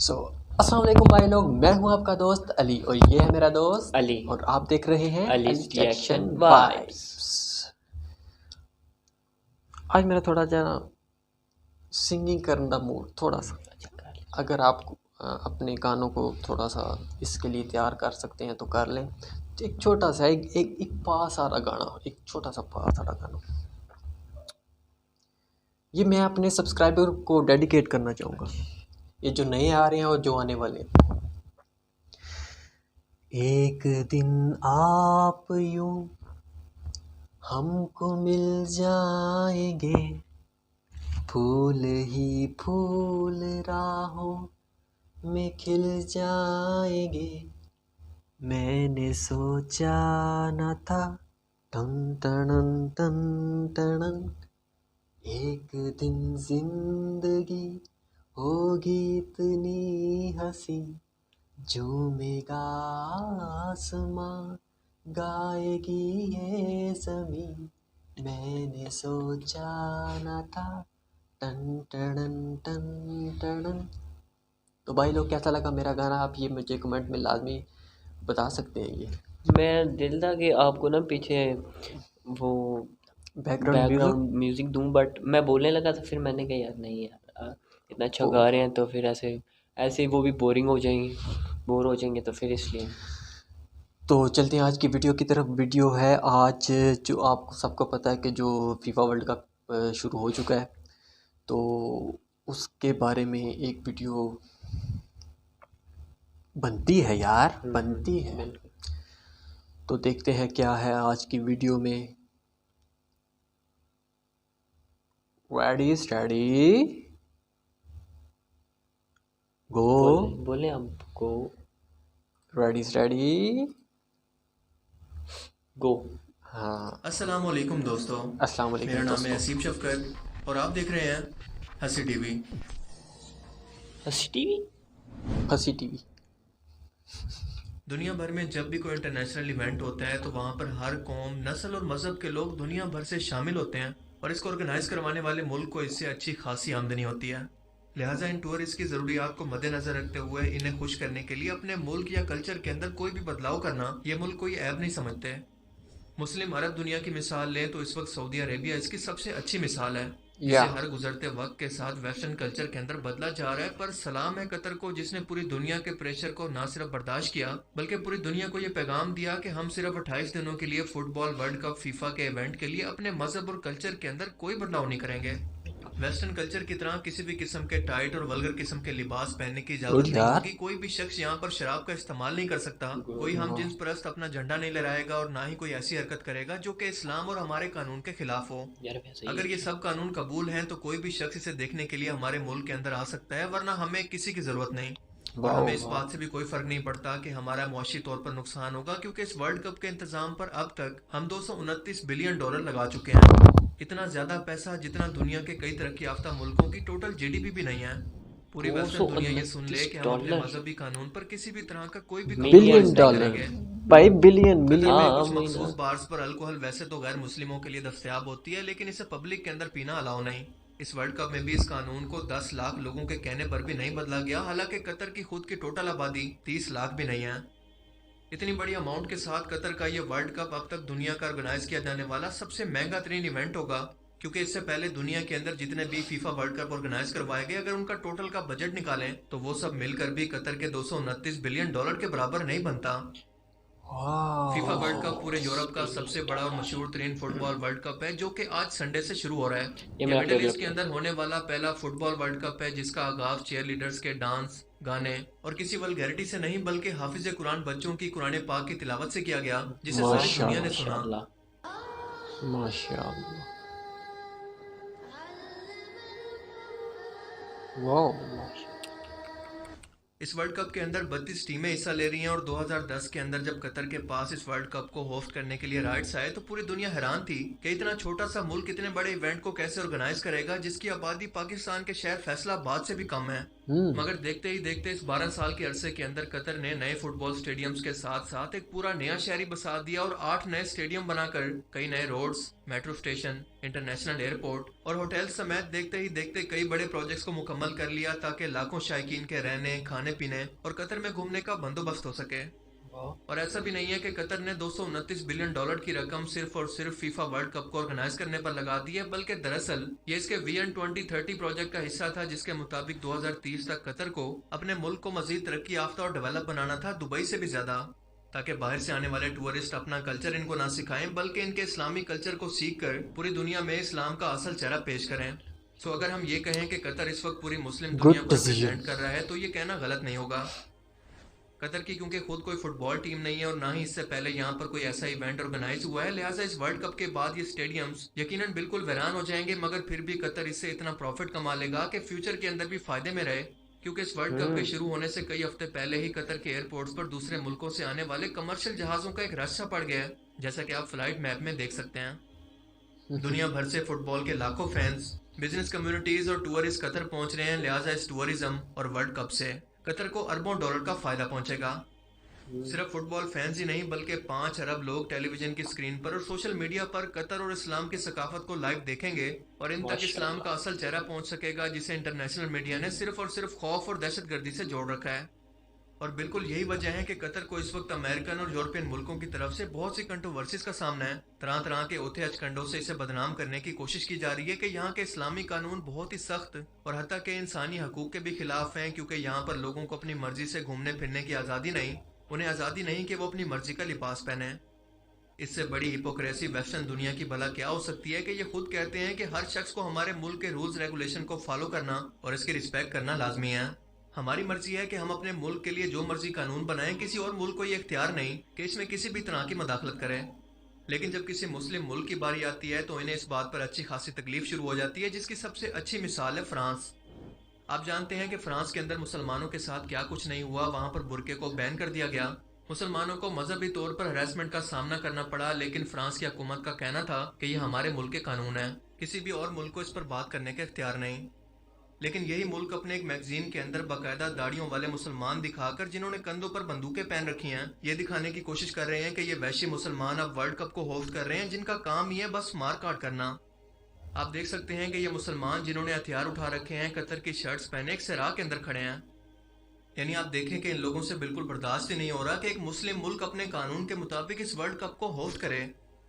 सो अस्सलाम वालेकुम भाई लोग, मैं हूं आपका दोस्त अली और ये है मेरा दोस्त अली और आप देख रहे हैं अली's रिएक्शन Reaction वाइब्स। Vibes। आज मेरा थोड़ा जना सिंगिंग करने का मूड थोड़ा सा, अगर आप अपने गानों को थोड़ा सा इसके लिए तैयार कर सकते हैं तो कर लें। तो एक छोटा सा एक पास आ रहा गाना, एक छोटा सा पास आ रहा गाना, ये मैं अपने सब्सक्राइबर को डेडिकेट करना चाहूँगा, ये जो नए आ रहे हैं और जो आने वाले हैं। एक दिन आप यूं हमको मिल जाएंगे, फूल ही फूल राहों में खिल जाएंगे। मैंने सोचा न था टन टनन टन टनन, एक दिन जिंदगी होगी इतनी हंसी, झूमेगा आसमां गाएगी ये ज़मीं। मैंने सोचा न था टन टन टन टन। तो भाई लोग कैसा लगा मेरा गाना, आप ये मुझे कमेंट में लाजमी बता सकते हैं। ये मैं दिल था कि आपको ना पीछे वो बैकग्राउंड म्यूजिक दूं, बट मैं बोलने लगा तो फिर मैंने कहा यार नहीं यार, इतना अच्छा गा रहे हैं तो फिर ऐसे ऐसे वो भी बोर हो जाएंगे तो फिर इसलिए। तो चलते हैं आज की वीडियो की तरफ। वीडियो है आज, जो आपको सबको पता है कि जो फीफा वर्ल्ड कप शुरू हो चुका है, तो उसके बारे में एक वीडियो बनती है यार, बनती है। तो देखते हैं क्या है आज की वीडियो में। रेडी स्टडी गो। बोले आपको रेडी स्टडी गो। हाँ, अस्सलाम वालेकुम दोस्तों, अस्सलाम वालेकुम मेरा नाम है दोस्तों। हसीब शफकत और आप देख रहे हैं हंसी टीवी। हंसी टीवी। हंसी टीवी। दुनिया भर में जब भी कोई इंटरनेशनल इवेंट होता है तो वहाँ पर हर कौम, नस्ल और मजहब के लोग दुनिया भर से शामिल होते हैं और इसको ऑर्गेनाइज करवाने वाले मुल्क को इससे अच्छी खासी आमदनी होती है। लिहाजा इन टूरिस्ट की ज़रूरियात को मद्देनजर रखते हुए इन्हें खुश करने के लिए अपने मुल्क या कल्चर के अंदर कोई भी बदलाव करना ये मुल्क कोई ऐब नहीं समझते। मुस्लिम अरब दुनिया की मिसाल लें तो इस वक्त सऊदी अरेबिया इसकी सबसे अच्छी मिसाल है, जिसे हर गुजरते वक्त के साथ वेस्टर्न कल्चर के अंदर बदला जा रहा है। पर सलाम है कतर को, जिसने पूरी दुनिया के प्रेशर को ना सिर्फ बर्दाश्त किया बल्कि पूरी दुनिया को यह पैगाम दिया कि हम सिर्फ 28 दिनों के लिए फुटबॉल वर्ल्ड कप फीफा के इवेंट के लिए अपने मजहब और कल्चर के अंदर कोई बदलाव नहीं करेंगे। वेस्टर्न कल्चर की तरह किसी भी किस्म के टाइट और वल्गर किस्म के लिबास पहनने की इजाजत नहीं होगी। कोई भी शख्स यहाँ पर शराब का इस्तेमाल नहीं कर सकता, कोई हम जिन्स परस्त अपना झंडा नहीं लहराएगा और ना ही कोई ऐसी हरकत करेगा जो कि इस्लाम और हमारे कानून के खिलाफ हो। अगर ये सब कानून कबूल हैं तो कोई भी शख्स इसे देखने के लिए हमारे मुल्क के अंदर आ सकता है, वरना हमें किसी की जरूरत नहीं। और हमें इस बात से भी कोई फर्क नहीं पड़ता कि हमारा मुआशी तौर पर नुकसान होगा, क्योंकि इस वर्ल्ड कप के इंतजाम पर अब तक हम 229 बिलियन डॉलर लगा चुके हैं। इतना ज्यादा पैसा जितना दुनिया के कई तरक्की याफ्ता मुल्कों की टोटल जीडीपी भी नहीं है। पूरी वेस्टर्न दुनिया ये सुन ले कि हम अपने मजहबी कानून पर किसी भी तरह का कोई भी बिलियन डॉलर भाई, बिलियन मिलियन। कुछ मखसूस बार्स पर अल्कोहल वैसे तो गैर मुस्लिमों के लिए दस्तयाब होती है, लेकिन इसे पब्लिक के अंदर पीना अलाउ नहीं। इस वर्ल्ड कप में भी इस कानून को 10 लाख लोगों के कहने पर भी नहीं बदला गया, हालांकि कतर की खुद की टोटल आबादी 30 लाख भी नहीं है। इतनी बड़ी अमाउंट के साथ कतर का यह वर्ल्ड कप अब तक दुनिया का ऑर्गेनाइज किया जाने वाला सबसे महंगा तरीन इवेंट होगा, क्योंकि इससे पहले दुनिया के अंदर जितने भी फीफा वर्ल्ड कप ऑर्गेनाइज करवाए गए, अगर उनका टोटल का बजट निकालें तो वो सब मिलकर भी कतर के 229 बिलियन डॉलर के बराबर नहीं बनता। फीफा वर्ल्ड कप पूरे यूरोप का सबसे बड़ा और मशहूर तरीन फुटबॉल वर्ल्ड कप है, जो कि आज संडे से शुरू हो रहा है। ये मिडिल ईस्ट के अंदर होने वाला पहला फुटबॉल वर्ल्ड कप है जिसका आगाज चेयर लीडर्स के डांस, गाने और किसी वल्गैरिटी से नहीं बल्कि हाफिज कुरान बच्चों की कुरान पाक की तिलावत से किया गया, जिसे सारी दुनिया ने सुना। माशाअल्लाह, वाह। इस वर्ल्ड कप के अंदर 32 टीमें हिस्सा ले रही हैं और 2010 के अंदर जब कतर के पास इस वर्ल्ड कप को होस्ट करने के लिए राइट्स आए तो पूरी दुनिया हैरान थी कि इतना छोटा सा मुल्क इतने बड़े इवेंट को कैसे ऑर्गेनाइज करेगा, जिसकी आबादी पाकिस्तान के शहर फैसलाबाद से भी कम है। मगर देखते ही देखते इस 12 साल के अरसे के अंदर कतर ने नए फुटबॉल स्टेडियम्स के साथ साथ एक पूरा नया शहर ही बसा दिया और 8 नए स्टेडियम बनाकर कई नए roads, metro station, international airport और होटल समेत देखते ही देखते कई बड़े प्रोजेक्ट्स को मुकम्मल कर लिया ताकि लाखों शायकीन के रहने, खाने पीने और कतर में घूमने का बंदोबस्त हो सके। और ऐसा भी नहीं है कि कतर ने 229 बिलियन डॉलर की रकम सिर्फ और सिर्फ फीफा वर्ल्ड कप को ऑर्गेनाइज करने पर लगा दी है, बल्कि दरअसल ये इसके विजन 2030 प्रोजेक्ट का हिस्सा था, जिसके मुताबिक 2030 तक कतर को अपने मुल्क को मजीद तरक्की याफ्ता और डेवलप बनाना था, दुबई से भी ज्यादा, ताकि बाहर से आने वाले टूरिस्ट अपना कल्चर इनको ना सिखाएं बल्कि इनके इस्लामी कल्चर को सीख कर पूरी दुनिया में इस्लाम का असल चेहरा पेश करें। सो अगर हम ये कहें कि कतर इस वक्त पूरी मुस्लिम दुनिया गुड को डिसीजन। रिप्रेजेंट कर रहा है तो ये कहना गलत नहीं होगा। कतर की क्योंकि खुद कोई फुटबॉल टीम नहीं है और ना ही इससे पहले यहाँ पर कोई ऐसा इवेंट ऑर्गेनाइज हुआ है, लिहाजा इस वर्ल्ड कप के बाद ये स्टेडियम्स यकीनन बिल्कुल वीरान हो जाएंगे, मगर फिर भी कतर इससे इतना प्रॉफिट कमा लेगा कि फ्यूचर के अंदर भी फायदे में रहे, क्योंकि इस वर्ल्ड कप के शुरू होने से कई हफ्ते पहले ही कतर के एयरपोर्ट्स पर दूसरे मुल्कों से आने वाले कमर्शियल जहाजों का एक रश सा पड़ गया है, जैसा कि आप फ्लाइट मैप में देख सकते हैं। दुनिया भर से फुटबॉल के लाखों फैंस, बिजनेस कम्युनिटीज और टूरिस्ट कतर पहुंच रहे हैं, लिहाजा इस टूरिज्म और वर्ल्ड कप से कतर को अरबों डॉलर का फायदा पहुंचेगा। सिर्फ फुटबॉल फैंस ही नहीं बल्कि 5 अरब लोग टेलीविजन की स्क्रीन पर और सोशल मीडिया पर कतर और इस्लाम की सकाफत को लाइव देखेंगे और इन तक इस्लाम का असल चेहरा पहुंच सकेगा, जिसे इंटरनेशनल मीडिया ने सिर्फ और सिर्फ खौफ और दहशतगर्दी से जोड़ रखा है। और बिल्कुल यही वजह है कि कतर को इस वक्त अमेरिकन और यूरोपियन मुल्कों की तरफ से बहुत सी कंट्रोवर्सीज का सामना है। तरह तरह के ओथे हचकंडों से इसे बदनाम करने की कोशिश की जा रही है कि यहाँ के इस्लामी कानून बहुत ही सख्त और हत्ता के इंसानी हकूक के भी खिलाफ हैं, क्योंकि यहाँ पर लोगों को अपनी मर्जी से घूमने फिरने की आज़ादी नहीं, उन्हें आज़ादी नहीं कि वो अपनी मर्जी का लिबास पहने। इससे बड़ी हिपोक्रेसी वेस्टर्न दुनिया की भला क्या हो सकती है कि ये खुद कहते हैं कि हर शख्स को हमारे मुल्क के रूल्स रेगुलेशन को फॉलो करना और इसकी रिस्पेक्ट करना लाजमी है। हमारी मर्जी है कि हम अपने मुल्क के लिए जो मर्जी कानून बनाएं, किसी और मुल्क को ये इख्तियार नहीं कि इसमें किसी भी तरह की मदाखलत करें। लेकिन जब किसी मुस्लिम मुल्क की बारी आती है तो इन्हें इस बात पर अच्छी खासी तकलीफ शुरू हो जाती है, जिसकी सबसे अच्छी मिसाल है फ्रांस। आप जानते हैं कि फ्रांस के अंदर मुसलमानों के साथ क्या कुछ नहीं हुआ। वहां पर बुर्के को बैन कर दिया गया, मुसलमानों को मजहबी तौर पर हरासमेंट का सामना करना पड़ा, लेकिन फ्रांस की हुकूमत का कहना था कि ये हमारे मुल्क के कानून है, किसी भी और मुल्क को इस पर बात करने का इख्तियार नहीं। लेकिन यही मुल्क अपने एक मैगजीन के अंदर बाकायदा दाढ़ियों वाले मुसलमान दिखाकर, जिन्होंने कंधों पर बंदूकें पहन रखी हैं, ये दिखाने की कोशिश कर रहे हैं कि ये वैशी मुसलमान अब वर्ल्ड कप को होस्ट कर रहे हैं, जिनका काम ही है बस मार काट करना। आप देख सकते हैं कि ये मुसलमान जिन्होंने हथियार उठा रखे हैं, कतर की शर्ट्स पहने एक सराह के अंदर खड़े हैं। यानी आप देखें कि इन लोगों से बिल्कुल बर्दाश्त ही नहीं हो रहा कि एक मुस्लिम मुल्क अपने कानून के मुताबिक इस वर्ल्ड कप को होस्ट करे।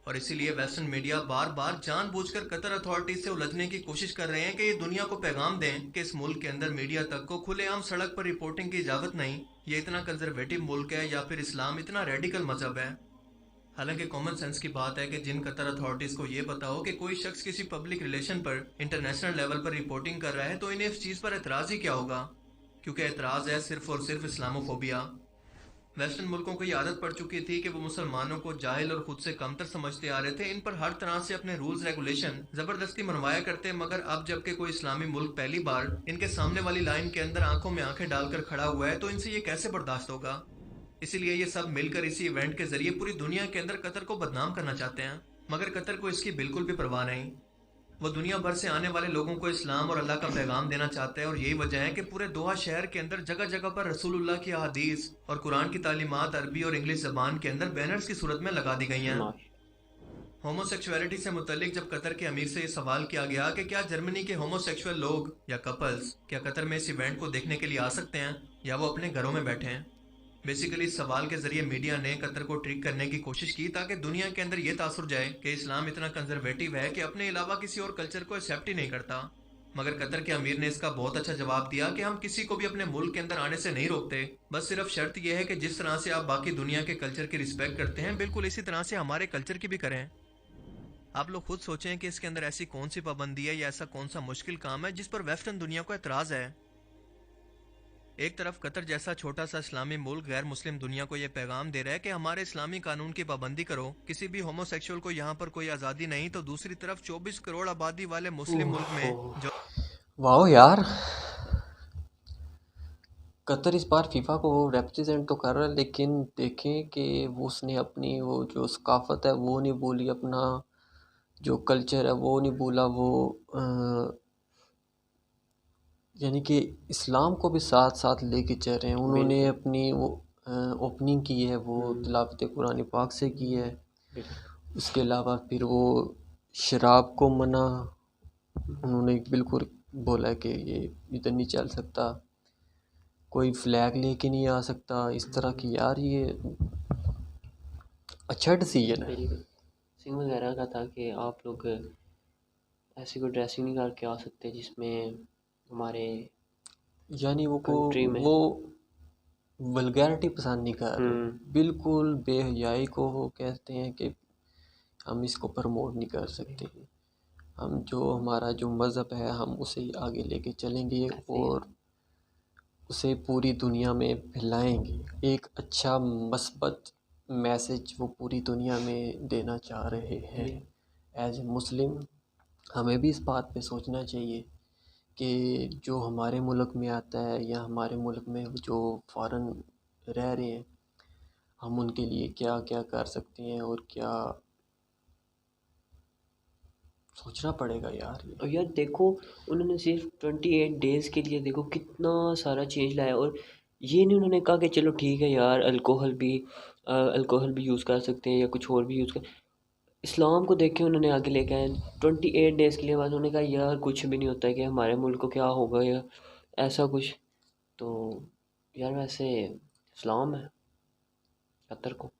और इसीलिए वेस्टर्न मीडिया बार बार जानबूझकर कतर अथॉरिटी से उलझने की कोशिश कर रहे हैं कि ये दुनिया को पैगाम दें कि इस मुल्क के अंदर मीडिया तक को खुलेआम सड़क पर रिपोर्टिंग की इजाजत नहीं, ये इतना कंजर्वेटिव मुल्क है या फिर इस्लाम इतना रेडिकल मजहब है। हालांकि कॉमन सेंस की बात है कि जिन कतर अथॉरिटीज को ये पता हो कि कोई शख्स किसी पब्लिक रिलेशन पर इंटरनेशनल लेवल पर रिपोर्टिंग कर रहा है तो इन्हें इस चीज पर एतराज ही क्या होगा, क्योंकि एतराज है सिर्फ और सिर्फ इस्लामोफोबिया। वेस्टर्न मुल्कों को ये आदत पड़ चुकी थी कि वो मुसलमानों को जाहिल और खुद से कमतर समझते आ रहे थे, इन पर हर तरह से अपने रूल्स रेगुलेशन जबरदस्ती मनवाया करते, मगर अब जबकि कोई इस्लामी मुल्क पहली बार इनके सामने वाली लाइन के अंदर आंखों में आंखें डालकर खड़ा हुआ है तो इनसे ये कैसे बर्दाश्त होगा। इसीलिए ये सब मिलकर इसी इवेंट के जरिए पूरी दुनिया के अंदर कतर को बदनाम करना चाहते हैं, मगर कतर को इसकी बिल्कुल भी परवाह नहीं। वो दुनिया भर से आने वाले लोगों को इस्लाम और अल्लाह का पैगाम देना चाहते हैं, और यही वजह है कि पूरे दोहा शहर के अंदर जगह जगह पर रसूलुल्लाह की हदीस और कुरान की तालीमात अरबी और इंग्लिश जबान के अंदर बैनर्स की सूरत में लगा दी गई हैं। होमोसेक्सुअलिटी से मुतल्लिक जब कतर के अमीर से ये सवाल किया गया कि क्या जर्मनी के होमोसेक्सुअल लोग या कपल्स क्या कतर में इस इवेंट को देखने के लिए आ सकते हैं या वो अपने घरों में बैठे हैं। बेसिकली इस सवाल के जरिए मीडिया ने कतर को ट्रिक करने की कोशिश की ताकि दुनिया के अंदर ये तासुर जाए कि इस्लाम इतना कंजर्वेटिव है कि अपने अलावा किसी और कल्चर को एक्सेप्ट ही नहीं करता। मगर कतर के अमीर ने इसका बहुत अच्छा जवाब दिया कि हम किसी को भी अपने मुल्क के अंदर आने से नहीं रोकते, बस सिर्फ शर्त यह है कि जिस तरह से आप बाकी दुनिया के कल्चर की रिस्पेक्ट करते हैं, बिल्कुल इसी तरह से हमारे कल्चर की भी करें। आप लोग खुद सोचें कि इसके अंदर ऐसी कौन सी पाबंदी है या ऐसा कौन सा मुश्किल काम है जिस पर वेस्टर्न दुनिया को एतराज है। एक तरफ कतर जैसा छोटा सा इस्लामी मुल्क गैर मुस्लिम दुनिया को यह पैगाम दे रहा है कि हमारे इस्लामी कानून की पाबंदी करो, किसी भी होमोसेक्सुअल को यहाँ पर कोई आज़ादी नहीं, तो दूसरी तरफ 24 करोड़ आबादी वाले मुस्लिम मुल्क में जो वाह यार, कतर इस बार फीफा को रिप्रेजेंट तो कर रहा है, लेकिन देखें कि वो उसने अपनी वो जो सकाफत है वो नहीं भूली, अपना जो कल्चर है वो नहीं भूला। वो यानी कि इस्लाम को भी साथ साथ लेके चल रहे हैं। उन्होंने बिल्कुल। अपनी वो ओपनिंग की है, वो तिलावत कुरान पाक से की है। बिल्कुल। उसके अलावा फिर वो शराब को मना उन्होंने बिल्कुल बोला कि ये इधर नहीं चल सकता, कोई फ्लैग लेके नहीं आ सकता इस तरह की। यार ये अच्छा डिसीजन है। बिल्कुल। सिंह वगैरह का था कि आप लोग ऐसी कोई ड्रेसिंग नहीं करके आ सकते जिसमें हमारे यानी कंट्री में। वो वल्गैरिटी पसंद नहीं कर रहे, हम्म। बिल्कुल बेहयाई को वो कहते हैं कि हम इसको प्रमोट नहीं कर सकते। हम जो हमारा जो मज़हब है हम उसे ही आगे लेके चलेंगे ऐसे ही है। और उसे पूरी दुनिया में फैलाएंगे। एक अच्छा मस्बत मैसेज वो पूरी दुनिया में देना चाह रहे हैं। एज ए मुस्लिम हमें भी इस बात पे सोचना चाहिए कि जो हमारे मुल्क में आता है या हमारे मुल्क में जो फ़ॉरेन रह रहे हैं, हम उनके लिए क्या क्या कर सकते हैं और क्या सोचना पड़ेगा यार ये। और यार देखो, उन्होंने सिर्फ 28 डेज़ के लिए देखो कितना सारा चेंज लाया। और ये नहीं उन्होंने कहा कि चलो ठीक है यार, अल्कोहल भी यूज़ कर सकते हैं या कुछ और भी यूज़ कर। इस्लाम को देख के उन्होंने आगे लेके आए 28 डेज़ के लिए। बाद उन्होंने कहा यार कुछ भी नहीं होता है कि हमारे मुल्क को क्या होगा या ऐसा कुछ। तो यार वैसे इस्लाम है कतर को।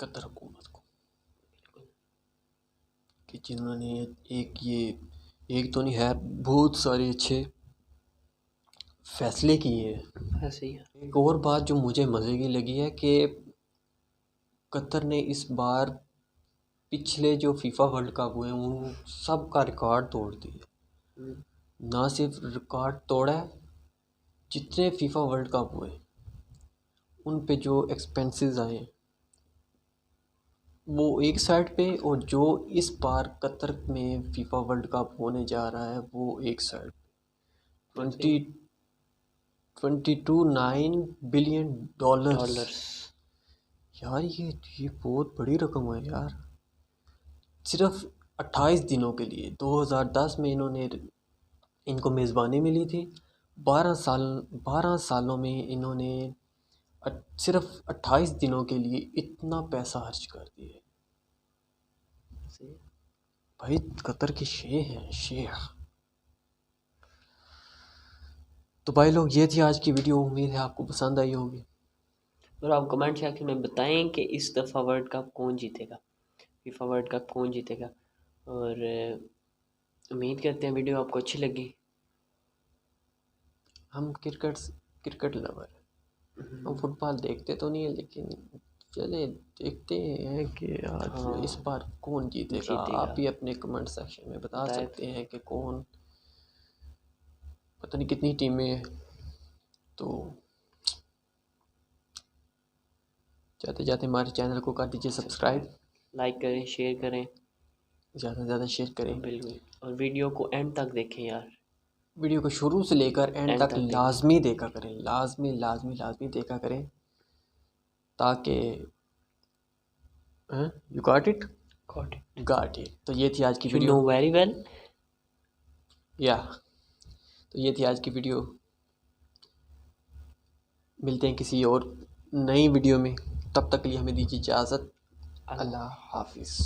कतर हुकूमत को कि जिन्होंने एक तो नहीं है, बहुत सारे अच्छे फैसले किए हैं। ऐसे ही है। एक और बात जो मुझे मज़े की लगी है कि कतर ने इस बार पिछले जो फीफा वर्ल्ड कप हुए उन सब का रिकॉर्ड तोड़ दिया। हम्म। ना सिर्फ रिकॉर्ड तोड़ा है, जितने फीफा वर्ल्ड कप हुए उन पे जो एक्सपेंसेस आए वो एक साइड पे, और जो इस बार कतर में फीफा वर्ल्ड कप होने जा रहा है वो एक साइड पे। ऐसे ही 22.9 बिलियन डॉलर्स। डॉलर्स। यार ये बहुत बड़ी रकम है यार। सिर्फ 28 दिनों के लिए 2010 में इनको मेज़बानी मिली थी। 12 सालों में इन्होंने सिर्फ 28 दिनों के लिए इतना पैसा खर्च कर दिया। ऐसे ही। भाई कतर के शेख हैं, शेख। तो भाई लोग ये थी आज की वीडियो, उम्मीद है आपको पसंद आई होगी। और आप कमेंट सेक्शन में बताएं कि इस दफ़ा वर्ल्ड कप कौन जीतेगा, फीफा वर्ल्ड कप कौन जीतेगा। और उम्मीद करते हैं वीडियो आपको अच्छी लगी। हम क्रिकेट लवर हैं, हम फुटबॉल देखते तो नहीं है लेकिन चले देखते हैं कि आज हाँ इस बार कौन जीतेगा। आप जीतेगा। भी अपने कमेंट सेक्शन में बता बताए सकते हैं कि कौन, पता नहीं कितनी टीमें हैं। तो जाते जाते हमारे चैनल को कर दीजिए सब्सक्राइब, लाइक करें, शेयर करें। ज़्यादा से ज़्यादा शेयर करें। बिल्कुल। और वीडियो को एंड तक देखें यार। वीडियो को शुरू से लेकर एंड एंड तक तक देखें। लाजमी देखा करें, लाजमी लाजमी लाजमी देखा करें ताकि you got it. Got it. तो ये थी आज की you video. Know very well. या तो ये थी आज की वीडियो। मिलते हैं किसी और नई वीडियो में, तब तक के लिए हमें दीजिए इजाज़त। अल्लाह हाफिज़।